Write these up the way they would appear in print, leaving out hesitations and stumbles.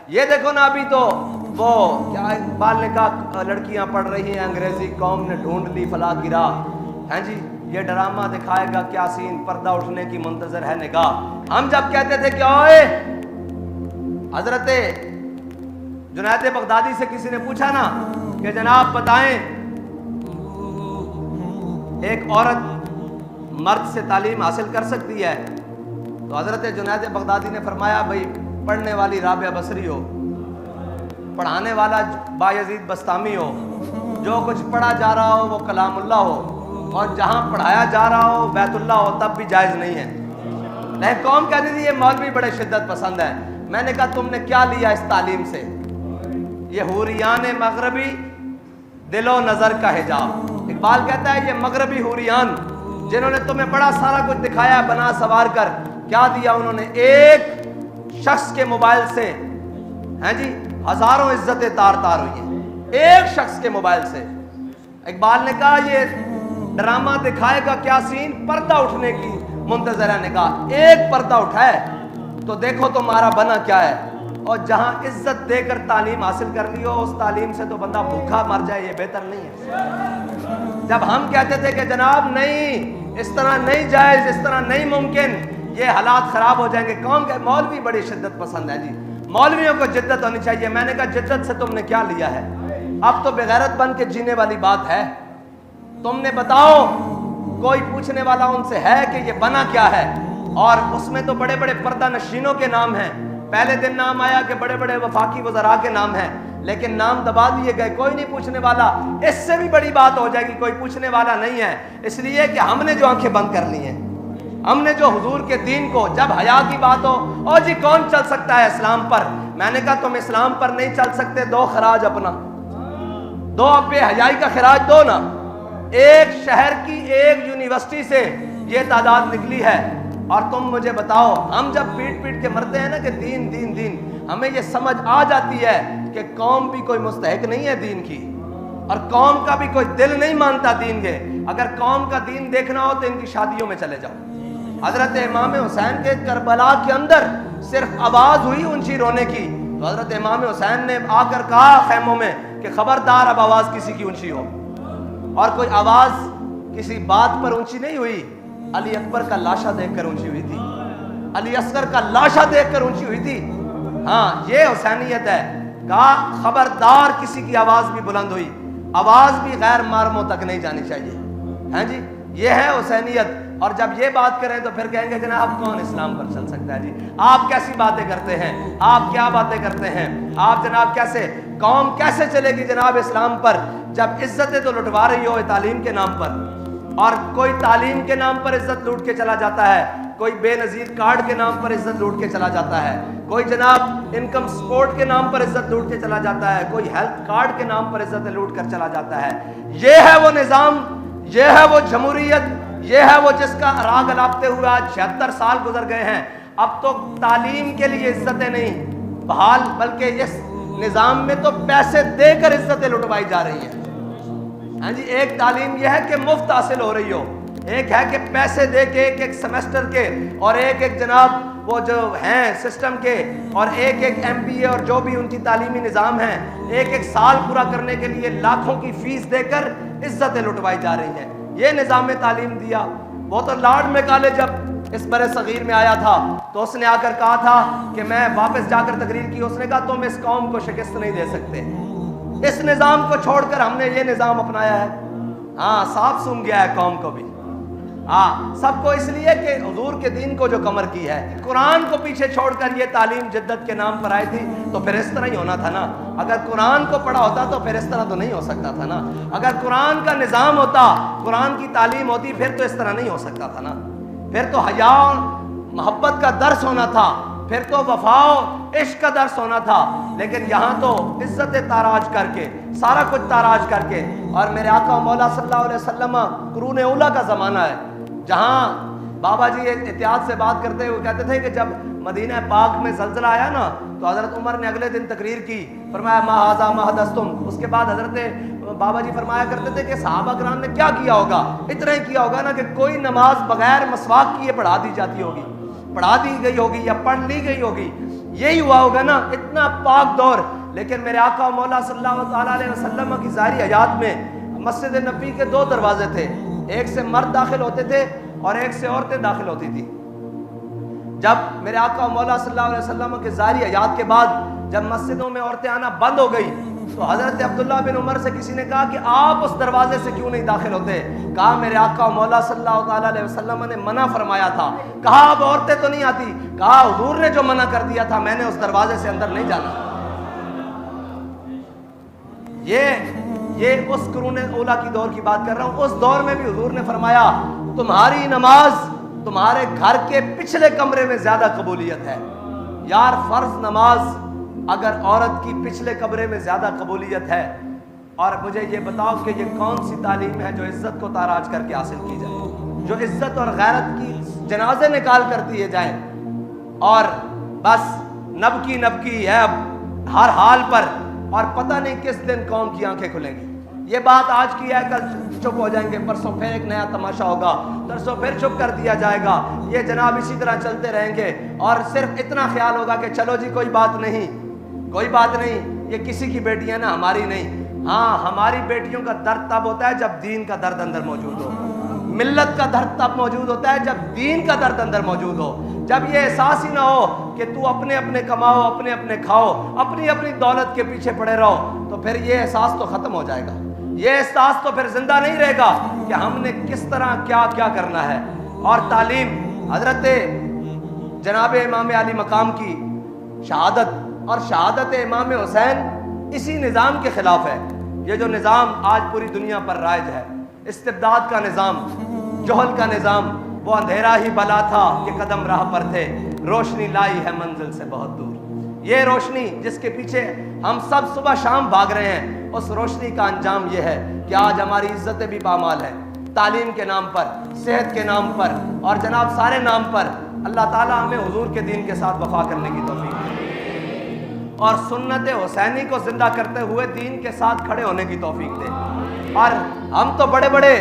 یہ دیکھو نا ابھی تو وہ کیا اقبال نے کہا لڑکیاں پڑھ رہی ہیں انگریزی، قوم نے ڈھونڈ لی فلاں کی راہ. ہیں جی یہ ڈرامہ دکھائے گا کیا سین، پردہ اٹھنے کی منتظر ہے نگاہ. ہم جب کہتے تھے کہ اوئے حضرت جنید بغدادی سے کسی نے پوچھا نا کہ جناب بتائیں ایک عورت مرد سے تعلیم حاصل کر سکتی ہے، تو حضرت جنید بغدادی نے فرمایا بھئی پڑھنے والی رابعہ بصری ہو، پڑھانے والا بایزید بستامی ہو، جو کچھ پڑھا جا رہا ہو وہ کلام اللہ ہو، اور جہاں پڑھایا جا رہا ہو بیت اللہ ہو، تب بھی جائز نہیں ہے. لیکن قوم کہتی تھی یہ مولوی بڑے شدت پسند ہے. میں نے کہا تم نے کیا لیا اس تعلیم سے؟ یہ حوریان مغربی دل و نظر کا حجاب. اقبال کہتا ہے یہ مغربی حوریان جنہوں نے تمہیں بڑا سارا کچھ دکھایا بنا سوار کر، کیا دیا انہوں نے؟ ایک شخص کے موبائل سے ہیں جی ہزاروں عزتیں تار تار ہوئی ہیں، ایک شخص کے موبائل سے. اقبال نے کہا یہ ڈرامہ دکھائے گا کیا سین، پردہ اٹھنے کی منتظر ہے نگاہ. ایک پردہ اٹھائے تو دیکھو تمہارا بنا کیا ہے. اور جہاں عزت دے کر تعلیم حاصل کر لی ہو، اس تعلیم سے تو بندہ بھوکا مر جائے، یہ بہتر نہیں ہے. جب ہم کہتے تھے کہ جناب نہیں اس طرح نہیں جائز، اس طرح نہیں ممکن، یہ حالات خراب ہو جائیں گے. قوم کے مولوی بڑی شدت پسند ہے جی، مولویوں کو جدت ہونی چاہیے. میں نے کہا جدت سے تم نے کیا لیا ہے؟ اب تو بغیرت بن کے جینے والی بات ہے. تم نے بتاؤ کوئی پوچھنے والا ان سے ہے کہ یہ بنا کیا ہے؟ اور اس میں تو بڑے بڑے پردہ نشینوں کے نام ہیں. پہلے دن نام آیا کہ بڑے بڑے وفاقی وزراء کے نام ہیں، لیکن نام دبا دیے گئے، کوئی نہیں پوچھنے والا. اس سے بھی بڑی بات ہو جائے گی کوئی پوچھنے والا نہیں ہے، اس لیے کہ ہم نے جو آنکھیں بند کر لی ہیں، ہم نے جو حضور کے دین کو، جب حیا کی بات ہو او جی کون چل سکتا ہے اسلام پر؟ میں نے کہا تم اسلام پر نہیں چل سکتے، دو خراج اپنا، دو بے حیائی کا خراج دو نا. ایک شہر کی ایک یونیورسٹی سے یہ تعداد نکلی ہے، اور تم مجھے بتاؤ ہم جب پیٹ پیٹ کے مرتے ہیں نا کہ دین دین دین، ہمیں یہ سمجھ آ جاتی ہے کہ قوم بھی کوئی مستحق نہیں ہے دین کی، اور قوم کا بھی کوئی دل نہیں مانتا دین کے. اگر قوم کا دین دیکھنا ہو تو ان کی شادیوں میں چلے جاؤ. حضرت امام حسین کے کربلا کے اندر صرف آواز ہوئی اونچی رونے کی، تو حضرت امام حسین نے آ کر کہا خیموں میں کہ خبردار اب آواز کسی کی اونچی ہو. اور کوئی آواز کسی بات پر اونچی نہیں ہوئی، علی اکبر کا لاشا دیکھ کر اونچی ہوئی تھی، علی اصغر کا لاشا دیکھ کر اونچی ہوئی تھی. ہاں یہ حسینیت ہے. کہا خبردار کسی کی آواز بھی بلند ہوئی، آواز بھی غیر مارموں تک نہیں جانی چاہیے. ہیں جی یہ ہے حسینیت. اور جب یہ بات کریں تو پھر کہیں گے جناب کون اسلام پر چل سکتا ہے؟ جی آپ کیسی باتیں کرتے ہیں، آپ کیا باتیں کرتے ہیں، آپ جناب کیسے، قوم کیسے چلے گی جناب اسلام پر جب عزتیں تو لٹوا رہی ہو تعلیم کے نام پر؟ اور کوئی تعلیم کے نام پر عزت لوٹ کے چلا جاتا ہے، کوئی بے نظیر کارڈ کے نام پر عزت لوٹ کے چلا جاتا ہے، کوئی جناب انکم سپورٹ کے نام پر عزت لوٹ کے چلا جاتا ہے، کوئی ہیلتھ کارڈ کے نام پر عزت لوٹ کر چلا جاتا ہے. یہ ہے وہ نظام، یہ ہے وہ جمہوریت، یہ ہے وہ جس کا راگ الاپتے ہوئے آج 76 سال گزر گئے ہیں. اب تو تعلیم کے لیے عزتیں نہیں بحال، بلکہ اس نظام میں تو پیسے دے کر عزتیں لٹوائی جا رہی ہیں. ہاں جی ایک تعلیم یہ ہے کہ مفت حاصل ہو رہی ہو، ایک ہے کہ پیسے دے کے ایک ایک سیمسٹر کے، اور ایک ایک جناب وہ جو ہیں سسٹم کے، اور ایک ایک MBA اور جو بھی ان کی تعلیمی نظام ہیں، ایک ایک سال پورا کرنے کے لیے لاکھوں کی فیس دے کر عزتیں لٹوائی جا رہی ہیں. یہ نظام تعلیم دیا. وہ تو لارڈ میکالے جب اس برِ صغیر میں آیا تھا تو اس نے آ کر کہا تھا کہ میں واپس جا کر تقریر کی، اس نے کہا تم اس قوم کو شکست نہیں دے سکتے. اس نظام کو چھوڑ کر ہم نے یہ نظام اپنایا ہے. ہاں صاف سن گیا ہے قوم کو بھی، ہاں سب کو، اس لیے کہ حضور کے دین کو جو کمر کی ہے، قرآن کو پیچھے چھوڑ کر یہ تعلیم جدت کے نام پر آئی تھی. تو پھر اس طرح ہی ہونا تھا نا. اگر قرآن کو پڑھا ہوتا تو پھر اس طرح تو نہیں ہو سکتا تھا نا. اگر قرآن کا نظام ہوتا، قرآن کی تعلیم ہوتی، پھر تو اس طرح نہیں ہو سکتا تھا نا. پھر تو حیا اور محبت کا درس ہونا تھا، پھر تو وفا و عشق کا درس ہونا تھا. لیکن یہاں تو عزت تاراج کر کے، سارا کچھ تاراج کر کے. اور میرے آقا مولا صلی اللہ علیہ وسلم، قرون اولیٰ کا زمانہ ہے جہاں بابا جی احتیاط سے بات کرتے ہوئے کہتے تھے کہ جب مدینہ پاک میں زلزلہ آیا نا تو حضرت عمر نے اگلے دن تقریر کی، فرمایا ما ھذا ما حدثتم. اس کے بعد حضرت بابا جی فرمایا کرتے تھے کہ صحابہ کرام نے کیا کیا ہوگا؟ اتنا ہی کیا ہوگا نا کہ کوئی نماز بغیر مسواک کیے پڑھا دی جاتی ہوگی، پڑھا دی گئی ہوگی یا پڑھ لی گئی ہوگی. یہی ہوا ہوگا نا، اتنا پاک دور. لیکن میرے آقا مولا صلی اللہ علیہ وسلم کی ظاہری حیات میں مسجد نبی کے 2 دروازے تھے، ایک سے مرد داخل ہوتے تھے اور ایک سے عورتیں داخل ہوتی تھی. جب میرے آقا مولا صلی اللہ علیہ وسلم کے ظاہری حیات کے بعد جب مسجدوں میں عورتیں آنا بند ہو گئی تو حضرت عبداللہ بن عمر سے کسی نے کہا کہ آپ اس دروازے سے کیوں نہیں داخل ہوتے؟ کہا میرے آقا مولا صلی اللہ تعالیٰ علیہ وسلم نے منع فرمایا تھا. کہا اب عورتیں تو نہیں آتی؟ کہا حضور نے جو منع کر دیا تھا میں نے اس دروازے سے اندر نہیں جانا. یہ اس قرون اولیٰ کی دور کی بات کر رہا ہوں. اس دور میں بھی حضور نے فرمایا تمہاری نماز تمہارے گھر کے پچھلے کمرے میں زیادہ قبولیت ہے. یار فرض نماز اگر عورت کی پچھلے کمرے میں زیادہ قبولیت ہے، اور مجھے یہ بتاؤ کہ یہ کون سی تعلیم ہے جو عزت کو تاراج کر کے حاصل کی جائے، جو عزت اور غیرت کی جنازے نکال کر دیے جائیں اور بس نبکی ہے اب ہر حال پر، اور پتہ نہیں کس دن قوم کی آنکھیں کھلیں گی. یہ بات آج کی ہے، کل چپ ہو جائیں گے، پرسوں پھر ایک نیا تماشا ہوگا، ترسوں پھر چپ کر دیا جائے گا. یہ جناب اسی طرح چلتے رہیں گے اور صرف اتنا خیال ہوگا کہ چلو جی کوئی بات نہیں، یہ کسی کی بیٹیاں نا ہماری نہیں. ہاں ہماری بیٹیوں کا درد تب ہوتا ہے جب دین کا درد اندر موجود ہو. ملت کا درد تب موجود ہوتا ہے جب دین کا درد اندر موجود ہو. جب یہ احساس ہی نہ ہو کہ تو اپنے کماؤ، اپنے کھاؤ، اپنی دولت کے پیچھے پڑے رہو، تو پھر یہ احساس تو ختم ہو جائے گا. یہ احساس تو پھر زندہ نہیں رہے گا کہ ہم نے کس طرح کیا کرنا ہے. اور تعلیم حضرت جناب امام علی مقام کی شہادت اور شہادت امام حسین اسی نظام کے خلاف ہے. یہ جو نظام آج پوری دنیا پر رائج ہے، استبداد کا نظام، جہل کا نظام، وہ اندھیرا ہی بلا تھا کہ قدم راہ پر تھے، روشنی لائی ہے منزل سے بہت دور. یہ روشنی جس کے پیچھے ہم سب صبح شام بھاگ رہے ہیں، اس روشنی کا انجام یہ ہے کہ آج ہماری عزتیں بھی پامال ہیں. تعلیم کے نام پر، صحت کے نام پر اور جناب سارے نام پر. اللہ تعالیٰ ہمیں حضور کے دین کے ساتھ وفا کرنے کی توفیق دے اور سنت حسینی کو زندہ کرتے ہوئے دین کے ساتھ کھڑے ہونے کی توفیق دے. اور ہم تو بڑے بڑے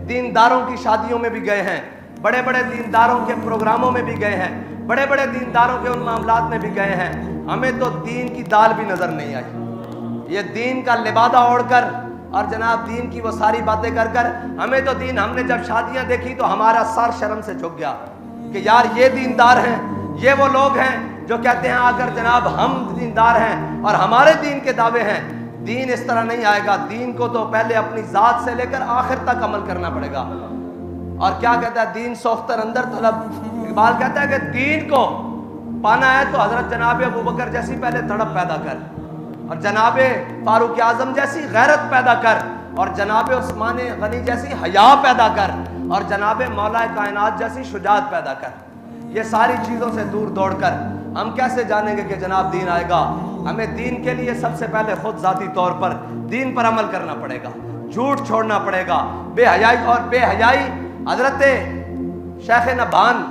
دینداروں کی شادیوں میں بھی گئے ہیں، بڑے بڑے دینداروں کے پروگراموں میں بھی گئے ہیں، بڑے بڑے دینداروں کے ان معاملات میں بھی گئے ہیں. ہمیں تو دین کی دال بھی نظر نہیں آئی. یہ دین کا لبادہ اوڑھ کر اور جناب دین کی وہ ساری باتیں کر ہمیں تو دین، ہم نے جب شادیاں دیکھی تو ہمارا سر شرم سے جھک گیا کہ یار یہ دیندار ہیں، یہ وہ لوگ ہیں جو کہتے ہیں اگر جناب ہم دیندار ہیں اور ہمارے دین کے دعوے ہیں. دین اس طرح نہیں آئے گا. دین کو تو پہلے اپنی ذات سے لے کر آخر تک عمل کرنا پڑے گا. اور کیا کہتا ہے دین سوختر اندر طلب. اقبال کہتا ہے کہ دین کو پانا ہے تو حضرت جناب ابوبکر جیسی پہلے تڑپ پیدا کر، اور جناب فاروق اعظم جیسی غیرت پیدا کر، اور جناب عثمان غنی جیسی حیا پیدا کر، اور جناب مولا کائنات جیسی شجاعت پیدا کر. یہ ساری چیزوں سے دور دوڑ کر ہم کیسے جانیں گے کہ جناب دین آئے گا؟ ہمیں دین کے لیے سب سے پہلے خود ذاتی طور پر دین پر عمل کرنا پڑے گا، جھوٹ چھوڑنا پڑے گا، بے حیائی. اور بے حیائی حضرت شیخ نبہان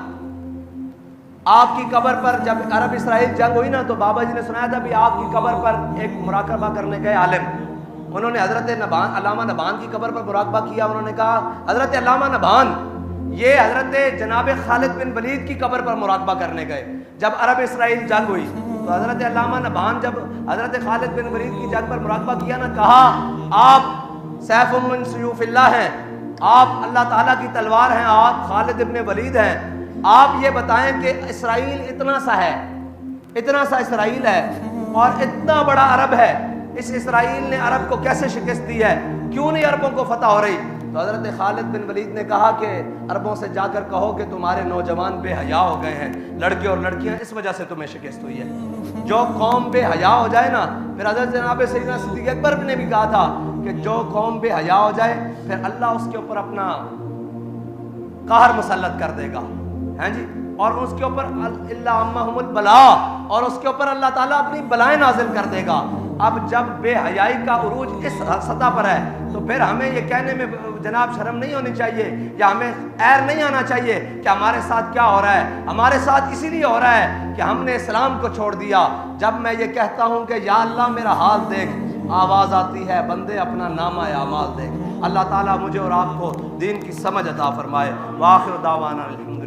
آپ کی قبر پر جب عرب اسرائیل جنگ ہوئی نا تو بابا جی نے سنایا تھا بھی آپ کی قبر پر ایک مراقبہ کرنے گئے عالم، انہوں نے حضرت نبہان، علامہ نبہان کی قبر پر مراقبہ کیا. انہوں نے کہا حضرت علامہ نبہان یہ حضرت جناب خالد بن ولید کی قبر پر مراقبہ کرنے گئے جب عرب اسرائیل جنگ ہوئی. تو حضرت علامہ نبہان جب حضرت خالد بن ولید کی جنگ پر مراقبہ کیا نا، کہا آپ سیف من سیوف اللہ ہیں، آپ اللہ تعالیٰ کی تلوار ہیں، آپ خالد بن ولید ہیں. آپ یہ بتائیں کہ اسرائیل اتنا سا اسرائیل ہے اور اتنا بڑا عرب ہے، اس اسرائیل نے عرب کو کیسے شکست دی ہے؟ کیوں نہیں عربوں کو فتح ہو رہی؟ تو حضرت خالد بن ولید نے کہا کہ عربوں سے جا کر کہو کہ تمہارے نوجوان بے حیا ہو گئے ہیں، لڑکے اور لڑکیاں، اس وجہ سے تمہیں شکست ہوئی ہے. جو قوم بے حیا ہو جائے نا، پھر حضرت جناب سیدنا صدیق اکبر نے بھی کہا تھا کہ جو قوم بے حیا ہو جائے پھر اللہ اس کے اوپر اپنا قہر مسلط کر دے گا. ہاں جی، اور اس کے اوپر اللہ عمہم البلا، اور اس کے اوپر اللہ تعالیٰ اپنی بلائیں نازل کر دے گا. اب جب بے حیائی کا عروج اس سطح پر ہے تو پھر ہمیں یہ کہنے میں جناب شرم نہیں ہونی چاہیے یا ہمیں عیر نہیں آنا چاہیے کہ ہمارے ساتھ کیا ہو رہا ہے. ہمارے ساتھ اسی لیے ہو رہا ہے کہ ہم نے اسلام کو چھوڑ دیا. جب میں یہ کہتا ہوں کہ یا اللہ میرا حال دیکھ، آواز آتی ہے بندے اپنا نامہ اعمال دیکھ. اللہ تعالیٰ مجھے اور آپ کو دین کی سمجھ عطا فرمائے. وآخر دعوانا الحمد